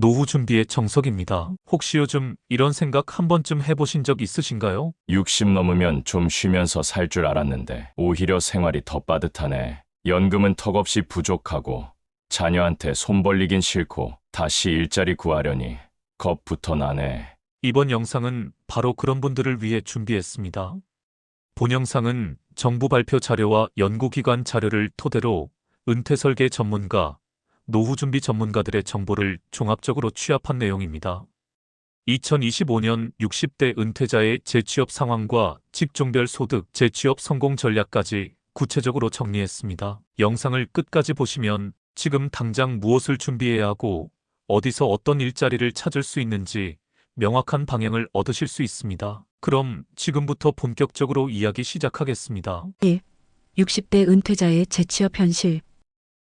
노후 준비의 정석입니다. 혹시 요즘 이런 생각 한 번쯤 해보신 적 있으신가요? 60 넘으면 좀 쉬면서 살 줄 알았는데 오히려 생활이 더 빠듯하네. 연금은 턱없이 부족하고 자녀한테 손 벌리긴 싫고 다시 일자리 구하려니 겁부터 나네. 이번 영상은 바로 그런 분들을 위해 준비했습니다. 본 영상은 정부 발표 자료와 연구기관 자료를 토대로 은퇴 설계 전문가, 노후 준비 전문가들의 정보를 종합적으로 취합한 내용입니다. 2025년 60대 은퇴자의 재취업 상황과 직종별 소득, 재취업 성공 전략까지 구체적으로 정리했습니다. 영상을 끝까지 보시면 지금 당장 무엇을 준비해야 하고 어디서 어떤 일자리를 찾을 수 있는지 명확한 방향을 얻으실 수 있습니다. 그럼 지금부터 본격적으로 이야기 시작하겠습니다. 1. 60대 은퇴자의 재취업 현실.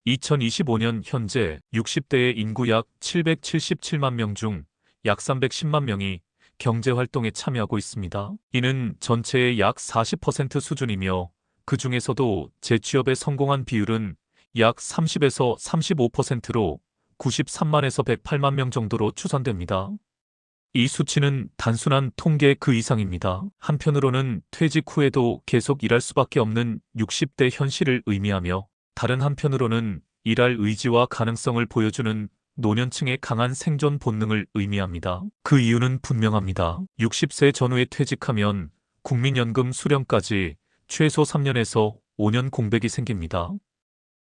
2025년 현재 60대의 인구 약 777만 명 중 약 310만 명이 경제활동에 참여하고 있습니다. 이는 전체의 약 40% 수준이며 그 중에서도 재취업에 성공한 비율은 약 30에서 35%로 93만에서 108만 명 정도로 추산됩니다. 이 수치는 단순한 통계 그 이상입니다. 한편으로는 퇴직 후에도 계속 일할 수밖에 없는 60대 현실을 의미하며 다른 한편으로는 일할 의지와 가능성을 보여주는 노년층의 강한 생존 본능을 의미합니다. 그 이유는 분명합니다. 60세 전후에 퇴직하면 국민연금 수령까지 최소 3년에서 5년 공백이 생깁니다.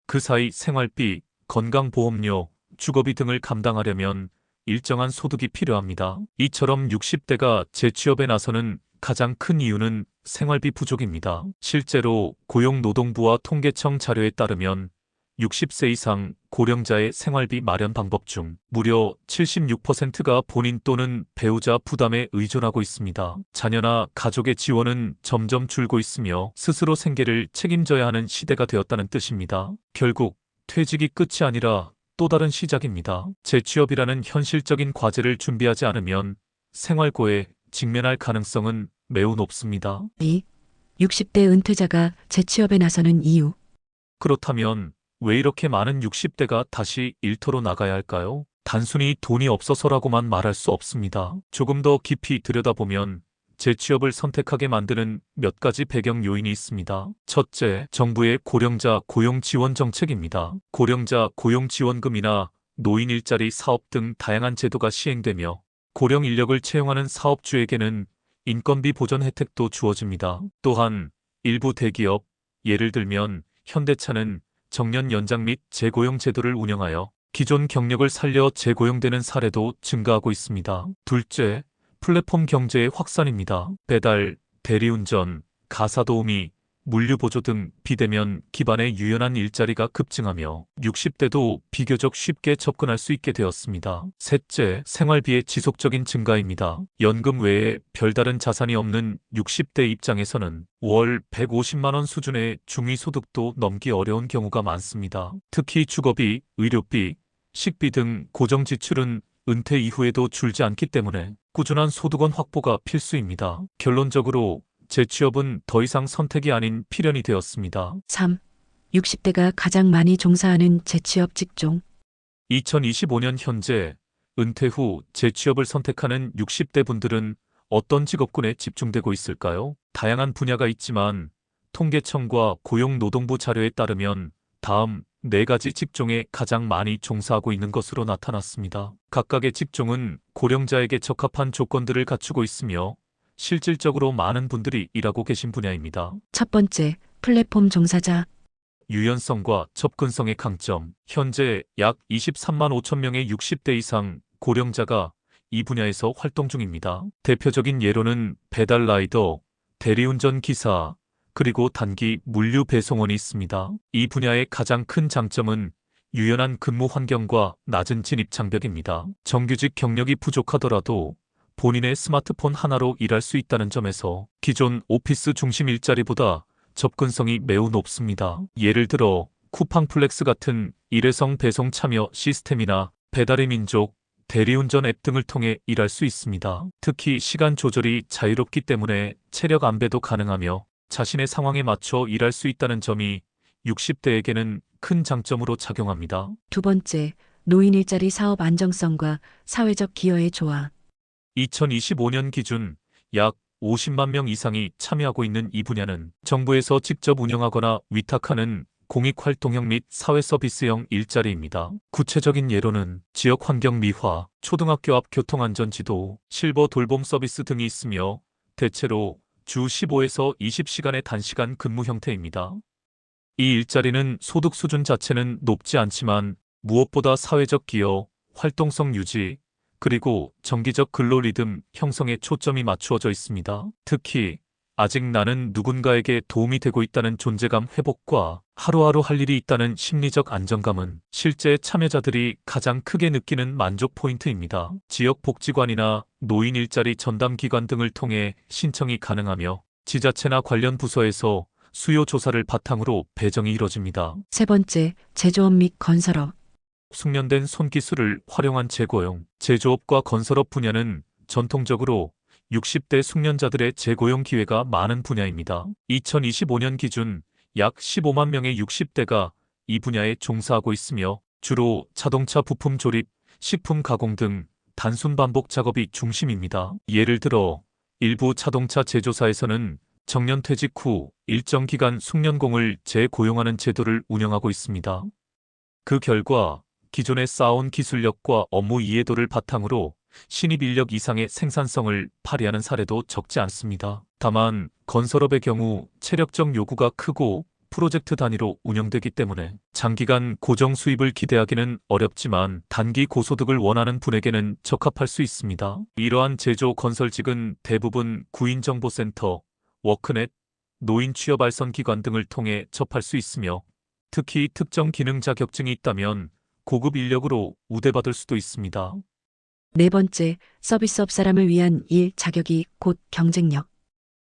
그 사이 생활비, 건강보험료, 주거비 등을 감당하려면 일정한 소득이 필요합니다. 이처럼 60대가 재취업에 나서는 가장 큰 이유는 생활비 부족입니다. 실제로 고용노동부와 통계청 자료에 따르면 60세 이상 고령자의 생활비 마련 방법 중 무려 76%가 본인 또는 배우자 부담에 의존하고 있습니다. 자녀나 가족의 지원은 점점 줄고 있으며 스스로 생계를 책임져야 하는 시대가 되었다는 뜻입니다. 결국 퇴직이 끝이 아니라 또 다른 시작입니다. 재취업이라는 현실적인 과제를 준비하지 않으면 생활고에 직면할 가능성은 매우 높습니다. 2. 60대 은퇴자가 재취업에 나서는 이유. 그렇다면 왜 이렇게 많은 60대가 다시 일터로 나가야 할까요? 단순히 돈이 없어서라고만 말할 수 없습니다. 조금 더 깊이 들여다보면 재취업을 선택하게 만드는 몇 가지 배경 요인이 있습니다. 첫째, 정부의 고령자 고용 지원 정책입니다. 고령자 고용 지원금이나 노인 일자리 사업 등 다양한 제도가 시행되며 고령 인력을 채용하는 사업주에게는 인건비 보전 혜택도 주어집니다. 또한 일부 대기업, 예를 들면 현대차는 정년 연장 및 재고용 제도를 운영하여 기존 경력을 살려 재고용되는 사례도 증가하고 있습니다. 둘째, 플랫폼 경제의 확산입니다. 배달, 대리운전, 가사도우미, 물류보조 등 비대면 기반의 유연한 일자리가 급증하며 60대도 비교적 쉽게 접근할 수 있게 되었습니다. 셋째, 생활비의 지속적인 증가입니다. 연금 외에 별다른 자산이 없는 60대 입장에서는 월 150만 원 수준의 중위소득도 넘기 어려운 경우가 많습니다. 특히 주거비, 의료비, 식비 등 고정 지출은 은퇴 이후에도 줄지 않기 때문에 꾸준한 소득원 확보가 필수입니다. 결론적으로 재취업은 더 이상 선택이 아닌 필연이 되었습니다. 3. 60대가 가장 많이 종사하는 재취업 직종. 2025년 현재 은퇴 후 재취업을 선택하는 60대 분들은 어떤 직업군에 집중되고 있을까요? 다양한 분야가 있지만 통계청과 고용노동부 자료에 따르면 다음 4가지 직종에 가장 많이 종사하고 있는 것으로 나타났습니다. 각각의 직종은 고령자에게 적합한 조건들을 갖추고 있으며 실질적으로 많은 분들이 일하고 계신 분야입니다. 첫 번째, 플랫폼 종사자. 유연성과 접근성의 강점. 현재 약 23만 5천 명의 60대 이상 고령자가 이 분야에서 활동 중입니다. 대표적인 예로는 배달 라이더, 대리운전 기사, 그리고 단기 물류 배송원이 있습니다. 이 분야의 가장 큰 장점은 유연한 근무 환경과 낮은 진입 장벽입니다. 정규직 경력이 부족하더라도 본인의 스마트폰 하나로 일할 수 있다는 점에서 기존 오피스 중심 일자리보다 접근성이 매우 높습니다. 예를 들어 쿠팡플렉스 같은 일회성 배송 참여 시스템이나 배달의 민족, 대리운전 앱 등을 통해 일할 수 있습니다. 특히 시간 조절이 자유롭기 때문에 체력 안배도 가능하며 자신의 상황에 맞춰 일할 수 있다는 점이 60대에게는 큰 장점으로 작용합니다. 두 번째, 노인 일자리 사업 안정성과 사회적 기여의 조화. 2025년 기준 약 50만 명 이상이 참여하고 있는 이 분야는 정부에서 직접 운영하거나 위탁하는 공익활동형 및 사회서비스형 일자리입니다. 구체적인 예로는 지역환경 미화, 초등학교 앞 교통안전지도, 실버 돌봄 서비스 등이 있으며 대체로 주 15에서 20시간의 단시간 근무 형태입니다. 이 일자리는 소득 수준 자체는 높지 않지만 무엇보다 사회적 기여, 활동성 유지, 그리고 정기적 근로 리듬 형성에 초점이 맞추어져 있습니다. 특히 아직 나는 누군가에게 도움이 되고 있다는 존재감 회복과 하루하루 할 일이 있다는 심리적 안정감은 실제 참여자들이 가장 크게 느끼는 만족 포인트입니다. 지역복지관이나 노인 일자리 전담기관 등을 통해 신청이 가능하며 지자체나 관련 부서에서 수요 조사를 바탕으로 배정이 이뤄집니다. 세 번째, 제조업 및 건설업. 숙련된 손기술을 활용한 재고용, 제조업과 건설업 분야는 전통적으로 60대 숙련자들의 재고용 기회가 많은 분야입니다. 2025년 기준 약 15만 명의 60대가 이 분야에 종사하고 있으며 주로 자동차 부품 조립, 식품 가공 등 단순 반복 작업이 중심입니다. 예를 들어 일부 자동차 제조사에서는 정년 퇴직 후 일정 기간 숙련공을 재고용하는 제도를 운영하고 있습니다. 그 결과 기존에 쌓아온 기술력과 업무 이해도를 바탕으로 신입 인력 이상의 생산성을 발휘하는 사례도 적지 않습니다. 다만 건설업의 경우 체력적 요구가 크고 프로젝트 단위로 운영되기 때문에 장기간 고정 수입을 기대하기는 어렵지만 단기 고소득을 원하는 분에게는 적합할 수 있습니다. 이러한 제조 건설직은 대부분 구인정보센터, 워크넷, 노인 취업 알선 기관 등을 통해 접할 수 있으며 특히 특정 기능 자격증이 있다면 고급 인력으로 우대받을 수도 있습니다. 네 번째, 서비스업 사람을 위한 일 자격이 곧 경쟁력.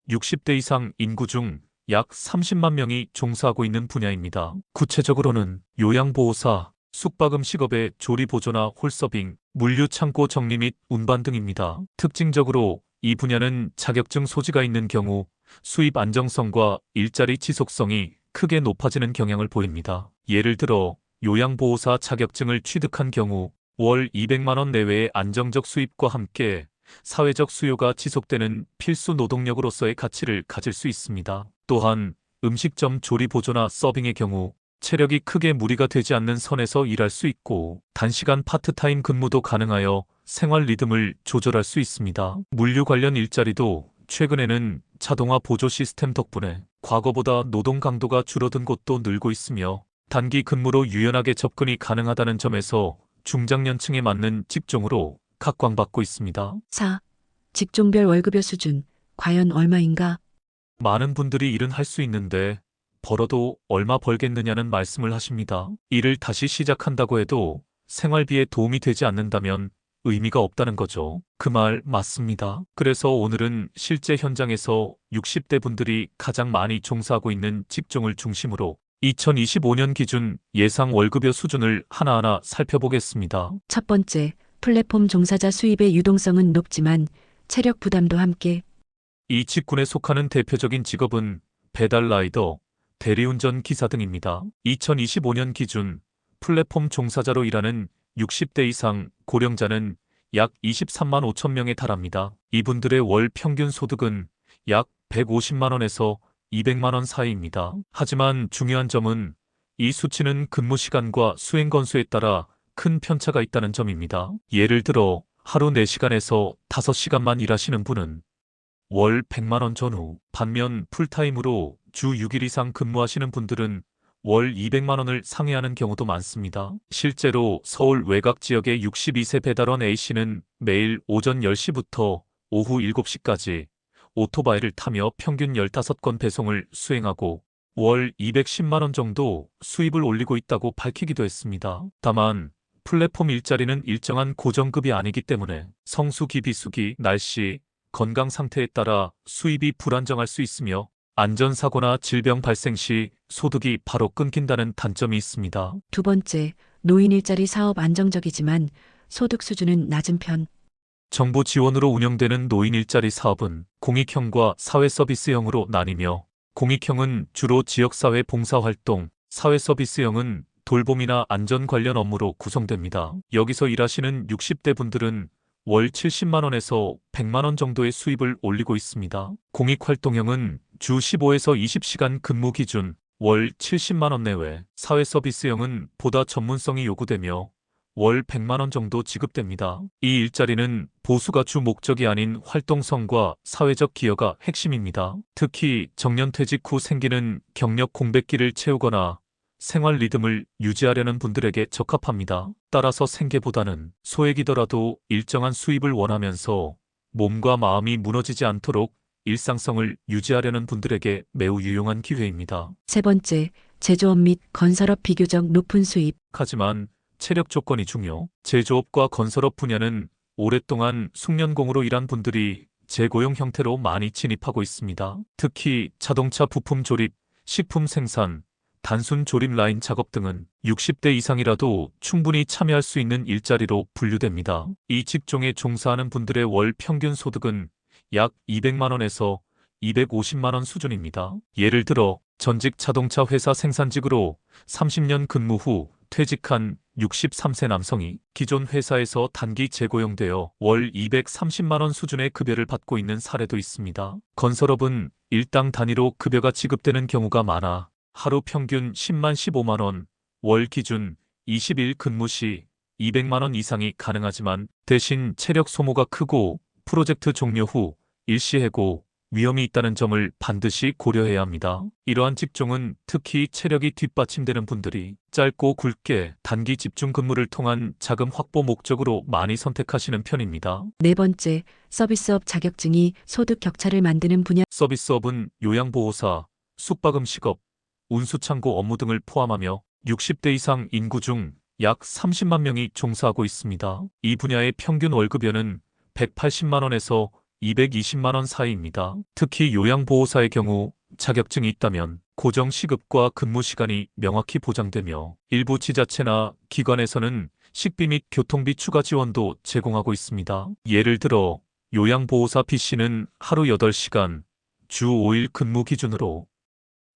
60대 이상 인구 중 약 30만 명이 종사하고 있는 분야입니다. 구체적으로는 요양보호사, 숙박음식업의 조리보조나 홀서빙, 물류창고 정리 및 운반 등입니다. 특징적으로 이 분야는 자격증 소지가 있는 경우 수입 안정성과 일자리 지속성이 크게 높아지는 경향을 보입니다. 예를 들어 요양보호사 자격증을 취득한 경우 월 200만 원 내외의 안정적 수입과 함께 사회적 수요가 지속되는 필수 노동력으로서의 가치를 가질 수 있습니다. 또한 음식점 조리 보조나 서빙의 경우 체력이 크게 무리가 되지 않는 선에서 일할 수 있고 단시간 파트타임 근무도 가능하여 생활 리듬을 조절할 수 있습니다. 물류 관련 일자리도 최근에는 자동화 보조 시스템 덕분에 과거보다 노동 강도가 줄어든 곳도 늘고 있으며 단기 근무로 유연하게 접근이 가능하다는 점에서 중장년층에 맞는 직종으로 각광받고 있습니다. 4. 직종별 월급여 수준. 과연 얼마인가? 많은 분들이 일은 할 수 있는데 벌어도 얼마 벌겠느냐는 말씀을 하십니다. 일을 다시 시작한다고 해도 생활비에 도움이 되지 않는다면 의미가 없다는 거죠. 그 말 맞습니다. 그래서 오늘은 실제 현장에서 60대 분들이 가장 많이 종사하고 있는 직종을 중심으로 2025년 기준 예상 월급여 수준을 하나하나 살펴보겠습니다. 첫 번째, 플랫폼 종사자 수입의 유동성은 높지만 체력 부담도 함께. 이 직군에 속하는 대표적인 직업은 배달 라이더, 대리운전 기사 등입니다. 2025년 기준 플랫폼 종사자로 일하는 60대 이상 고령자는 약 23만 5천 명에 달합니다. 이분들의 월 평균 소득은 약 150만 원에서 200만 원 사이입니다. 하지만 중요한 점은 이 수치는 근무 시간과 수행 건수에 따라 큰 편차가 있다는 점입니다. 예를 들어 하루 4시간에서 5시간만 일하시는 분은 월 100만 원 전후, 반면 풀타임으로 주 6일 이상 근무하시는 분들은 월 200만 원을 상회하는 경우도 많습니다. 실제로 서울 외곽 지역의 62세 배달원 A씨는 매일 오전 10시부터 오후 7시까지 오토바이를 타며 평균 15건 배송을 수행하고 월 210만 원 정도 수입을 올리고 있다고 밝히기도 했습니다. 다만 플랫폼 일자리는 일정한 고정급이 아니기 때문에 성수기, 비수기, 날씨, 건강 상태에 따라 수입이 불안정할 수 있으며 안전사고나 질병 발생 시 소득이 바로 끊긴다는 단점이 있습니다. 두 번째, 노인 일자리 사업 안정적이지만 소득 수준은 낮은 편. 정부 지원으로 운영되는 노인 일자리 사업은 공익형과 사회서비스형으로 나뉘며 공익형은 주로 지역사회 봉사활동, 사회서비스형은 돌봄이나 안전 관련 업무로 구성됩니다. 여기서 일하시는 60대 분들은 월 70만 원에서 100만 원 정도의 수입을 올리고 있습니다. 공익활동형은 주 15에서 20시간 근무 기준 월 70만 원 내외, 사회서비스형은 보다 전문성이 요구되며 월 100만 원 정도 지급됩니다. 이 일자리는 보수가 주 목적이 아닌 활동성과 사회적 기여가 핵심입니다. 특히 정년퇴직 후 생기는 경력 공백기를 채우거나 생활 리듬을 유지하려는 분들에게 적합합니다. 따라서 생계보다는 소액이더라도 일정한 수입을 원하면서 몸과 마음이 무너지지 않도록 일상성을 유지하려는 분들에게 매우 유용한 기회입니다. 세 번째, 제조업 및 건설업 비교적 높은 수입. 하지만 체력 조건이 중요. 제조업과 건설업 분야는 오랫동안 숙련공으로 일한 분들이 재고용 형태로 많이 진입하고 있습니다. 특히 자동차 부품 조립, 식품 생산, 단순 조립 라인 작업 등은 60대 이상이라도 충분히 참여할 수 있는 일자리로 분류됩니다. 이 직종에 종사하는 분들의 월 평균 소득은 약 200만 원에서 250만 원 수준입니다. 예를 들어 전직 자동차 회사 생산직으로 30년 근무 후 퇴직한 63세 남성이 기존 회사에서 단기 재고용되어 월 230만 원 수준의 급여를 받고 있는 사례도 있습니다. 건설업은 일당 단위로 급여가 지급되는 경우가 많아 하루 평균 10만 15만 원, 월 기준 20일 근무 시 200만 원 이상이 가능하지만 대신 체력 소모가 크고 프로젝트 종료 후 일시해고 위험이 있다는 점을 반드시 고려해야 합니다. 이러한 직종은 특히 체력이 뒷받침되는 분들이 짧고 굵게 단기 집중 근무를 통한 자금 확보 목적으로 많이 선택하시는 편입니다. 네 번째, 서비스업 자격증이 소득 격차를 만드는 분야. 서비스업은 요양보호사, 숙박음식업, 운수창고 업무 등을 포함하며 60대 이상 인구 중 약 30만 명이 종사하고 있습니다. 이 분야의 평균 월급여는 180만 원에서 220만 원 사이입니다. 특히 요양보호사의 경우 자격증이 있다면 고정 시급과 근무 시간이 명확히 보장되며 일부 지자체나 기관에서는 식비 및 교통비 추가 지원도 제공하고 있습니다. 예를 들어 요양보호사 B씨는 하루 8시간, 주 5일 근무 기준으로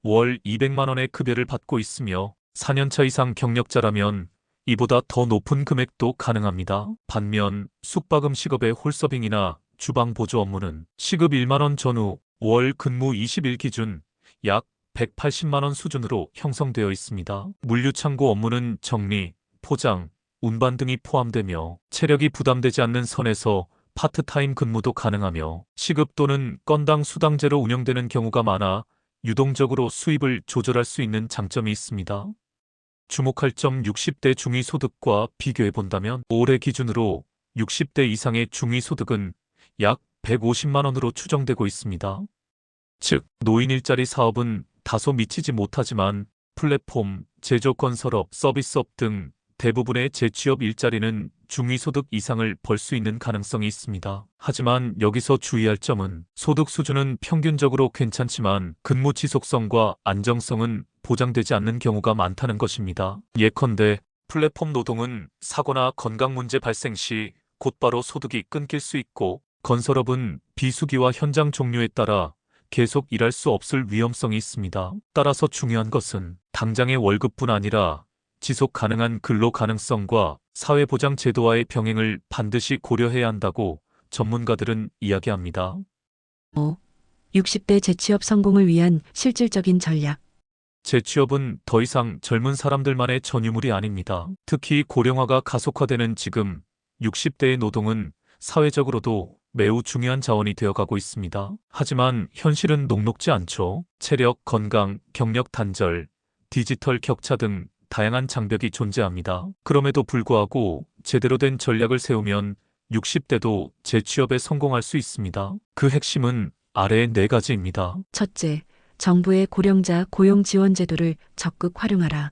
월 200만 원의 급여를 받고 있으며 4년차 이상 경력자라면 이보다 더 높은 금액도 가능합니다. 반면 숙박음식업의 홀서빙이나 주방 보조 업무는 시급 1만 원 전후 월 근무 20일 기준 약 180만 원 수준으로 형성되어 있습니다. 물류창고 업무는 정리, 포장, 운반 등이 포함되며 체력이 부담되지 않는 선에서 파트타임 근무도 가능하며 시급 또는 건당 수당제로 운영되는 경우가 많아 유동적으로 수입을 조절할 수 있는 장점이 있습니다. 주목할 점 60대 중위소득과 비교해 본다면 올해 기준으로 60대 이상의 중위소득은 약 150만 원으로 추정되고 있습니다. 즉, 노인 일자리 사업은 다소 미치지 못하지만 플랫폼, 제조건설업, 서비스업 등 대부분의 재취업 일자리는 중위소득 이상을 벌 수 있는 가능성이 있습니다. 하지만 여기서 주의할 점은 소득 수준은 평균적으로 괜찮지만 근무 지속성과 안정성은 보장되지 않는 경우가 많다는 것입니다. 예컨대 플랫폼 노동은 사고나 건강 문제 발생 시 곧바로 소득이 끊길 수 있고 건설업은 비수기와 현장 종료에 따라 계속 일할 수 없을 위험성이 있습니다. 따라서 중요한 것은 당장의 월급뿐 아니라 지속 가능한 근로 가능성과 사회보장 제도와의 병행을 반드시 고려해야 한다고 전문가들은 이야기합니다. 60대 재취업 성공을 위한 실질적인 전략. 재취업은 더 이상 젊은 사람들만의 전유물이 아닙니다. 특히 고령화가 가속화되는 지금 60대의 노동은 사회적으로도 매우 중요한 자원이 되어가고 있습니다. 하지만 현실은 녹록지 않죠. 체력, 건강, 경력 단절, 디지털 격차 등 다양한 장벽이 존재합니다. 그럼에도 불구하고 제대로 된 전략을 세우면 60대도 재취업에 성공할 수 있습니다. 그 핵심은 아래의 4가지입니다. 첫째, 정부의 고령자 고용 지원 제도를 적극 활용하라.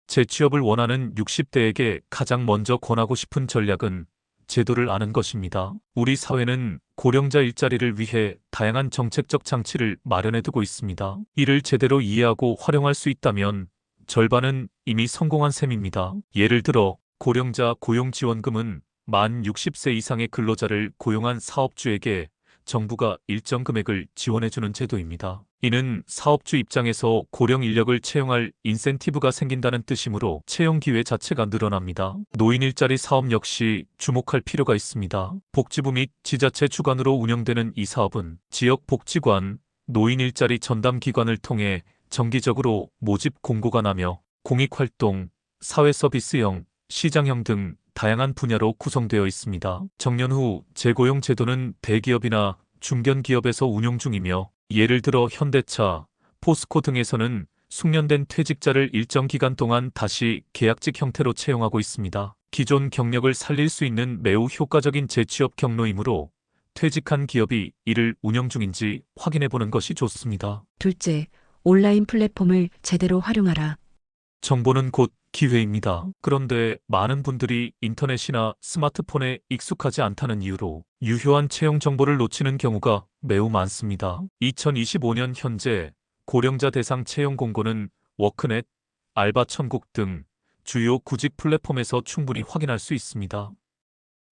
재취업을 원하는 60대에게 가장 먼저 권하고 싶은 전략은 제도를 아는 것입니다. 우리 사회는 고령자 일자리를 위해 다양한 정책적 장치를 마련해두고 있습니다. 이를 제대로 이해하고 활용할 수 있다면 절반은 이미 성공한 셈입니다. 예를 들어 고령자 고용지원금은 만 60세 이상의 근로자를 고용한 사업주에게 정부가 일정 금액을 지원해주는 제도입니다. 이는 사업주 입장에서 고령 인력을 채용할 인센티브가 생긴다는 뜻이므로 채용 기회 자체가 늘어납니다. 노인 일자리 사업 역시 주목할 필요가 있습니다. 복지부 및 지자체 주관으로 운영되는 이 사업은 지역 복지관, 노인 일자리 전담 기관을 통해 정기적으로 모집 공고가 나며 공익활동, 사회서비스형, 시장형 등 다양한 분야로 구성되어 있습니다. 정년 후 재고용 제도는 대기업이나 중견기업에서 운용 중이며 예를 들어 현대차, 포스코 등에서는 숙련된 퇴직자를 일정 기간 동안 다시 계약직 형태로 채용하고 있습니다. 기존 경력을 살릴 수 있는 매우 효과적인 재취업 경로이므로 퇴직한 기업이 이를 운영 중인지 확인해보는 것이 좋습니다. 둘째, 온라인 플랫폼을 제대로 활용하라. 정보는 곧 기회입니다. 그런데 많은 분들이 인터넷이나 스마트폰에 익숙하지 않다는 이유로 유효한 채용 정보를 놓치는 경우가 매우 많습니다. 2025년 현재 고령자 대상 채용 공고는 워크넷, 알바천국 등 주요 구직 플랫폼에서 충분히 확인할 수 있습니다.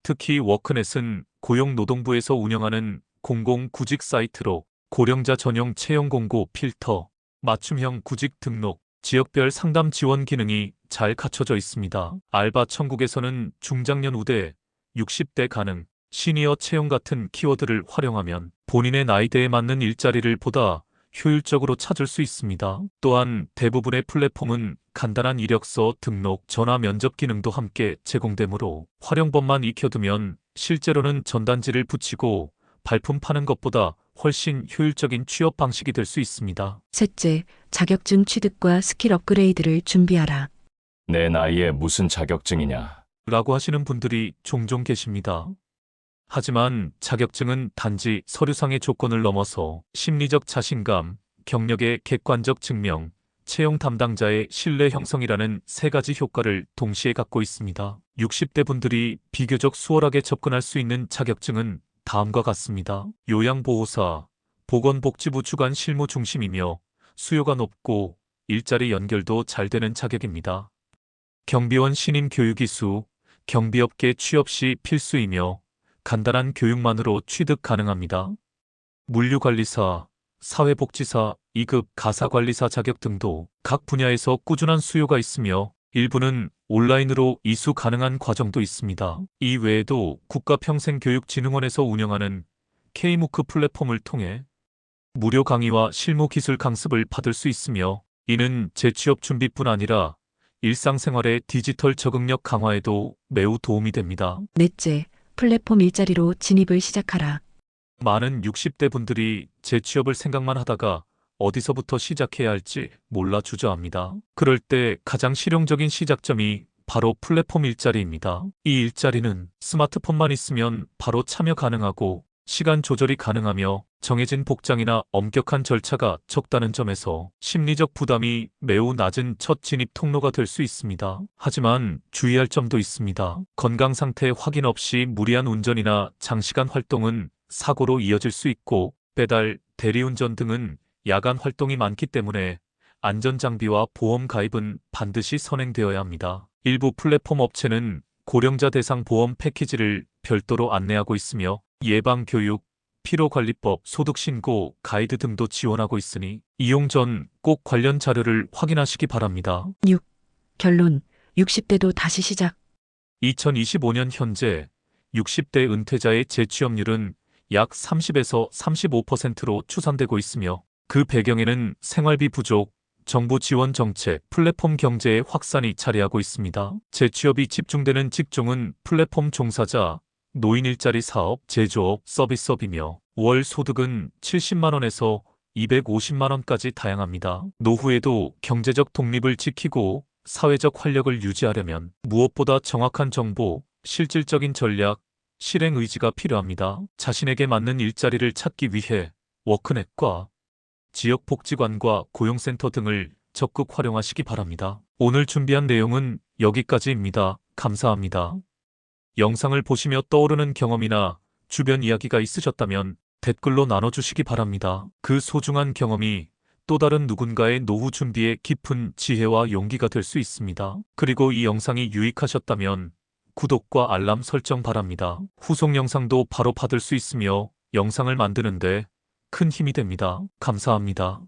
특히 워크넷은 고용노동부에서 운영하는 공공 구직 사이트로 고령자 전용 채용 공고 필터, 맞춤형 구직 등록, 지역별 상담 지원 기능이 잘 갖춰져 있습니다. 알바 천국에서는 중장년 우대, 60대 가능, 시니어 채용 같은 키워드를 활용하면 본인의 나이대에 맞는 일자리를 보다 효율적으로 찾을 수 있습니다. 또한 대부분의 플랫폼은 간단한 이력서 등록, 전화 면접 기능도 함께 제공되므로 활용법만 익혀두면 실제로는 전단지를 붙이고 발품 파는 것보다 훨씬 효율적인 취업 방식이 될 수 있습니다. 셋째, 자격증 취득과 스킬 업그레이드를 준비하라. 내 나이에 무슨 자격증이냐? 라고 하시는 분들이 종종 계십니다. 하지만 자격증은 단지 서류상의 조건을 넘어서 심리적 자신감, 경력의 객관적 증명, 채용 담당자의 신뢰 형성이라는 세 가지 효과를 동시에 갖고 있습니다. 60대 분들이 비교적 수월하게 접근할 수 있는 자격증은 다음과 같습니다. 요양보호사, 보건복지부 주관 실무 중심이며 수요가 높고 일자리 연결도 잘 되는 자격입니다. 경비원 신임 교육이수, 경비업계 취업 시 필수이며 간단한 교육만으로 취득 가능합니다. 물류관리사, 사회복지사, 2급 가사관리사 자격 등도 각 분야에서 꾸준한 수요가 있으며 일부는 온라인으로 이수 가능한 과정도 있습니다. 이 외에도 국가평생교육진흥원에서 운영하는 K무크 플랫폼을 통해 무료 강의와 실무 기술 강습을 받을 수 있으며 이는 재취업 준비뿐 아니라 일상생활의 디지털 적응력 강화에도 매우 도움이 됩니다. 넷째, 플랫폼 일자리로 진입을 시작하라. 많은 60대 분들이 재취업을 생각만 하다가 어디서부터 시작해야 할지 몰라 주저합니다. 그럴 때 가장 실용적인 시작점이 바로 플랫폼 일자리입니다. 이 일자리는 스마트폰만 있으면 바로 참여 가능하고 시간 조절이 가능하며 정해진 복장이나 엄격한 절차가 적다는 점에서 심리적 부담이 매우 낮은 첫 진입 통로가 될 수 있습니다. 하지만 주의할 점도 있습니다. 건강 상태 확인 없이 무리한 운전이나 장시간 활동은 사고로 이어질 수 있고 배달, 대리운전 등은 야간 활동이 많기 때문에 안전장비와 보험 가입은 반드시 선행되어야 합니다. 일부 플랫폼 업체는 고령자 대상 보험 패키지를 별도로 안내하고 있으며 예방교육, 피로관리법, 소득신고, 가이드 등도 지원하고 있으니 이용 전 꼭 관련 자료를 확인하시기 바랍니다. 결론, 60대도 다시 시작. 2025년 현재 60대 은퇴자의 재취업률은 약 30에서 35%로 추산되고 있으며 그 배경에는 생활비 부족, 정부 지원 정책, 플랫폼 경제의 확산이 자리하고 있습니다. 재취업이 집중되는 직종은 플랫폼 종사자, 노인 일자리 사업, 제조업, 서비스업이며 월 소득은 70만 원에서 250만 원까지 다양합니다. 노후에도 경제적 독립을 지키고 사회적 활력을 유지하려면 무엇보다 정확한 정보, 실질적인 전략, 실행 의지가 필요합니다. 자신에게 맞는 일자리를 찾기 위해 워크넷과 지역복지관과 고용센터 등을 적극 활용하시기 바랍니다. 오늘 준비한 내용은 여기까지입니다. 감사합니다. 영상을 보시며 떠오르는 경험이나 주변 이야기가 있으셨다면 댓글로 나눠주시기 바랍니다. 그 소중한 경험이 또 다른 누군가의 노후 준비에 깊은 지혜와 용기가 될 수 있습니다. 그리고 이 영상이 유익하셨다면 구독과 알람 설정 바랍니다. 후속 영상도 바로 받을 수 있으며 영상을 만드는데 큰 힘이 됩니다. 감사합니다.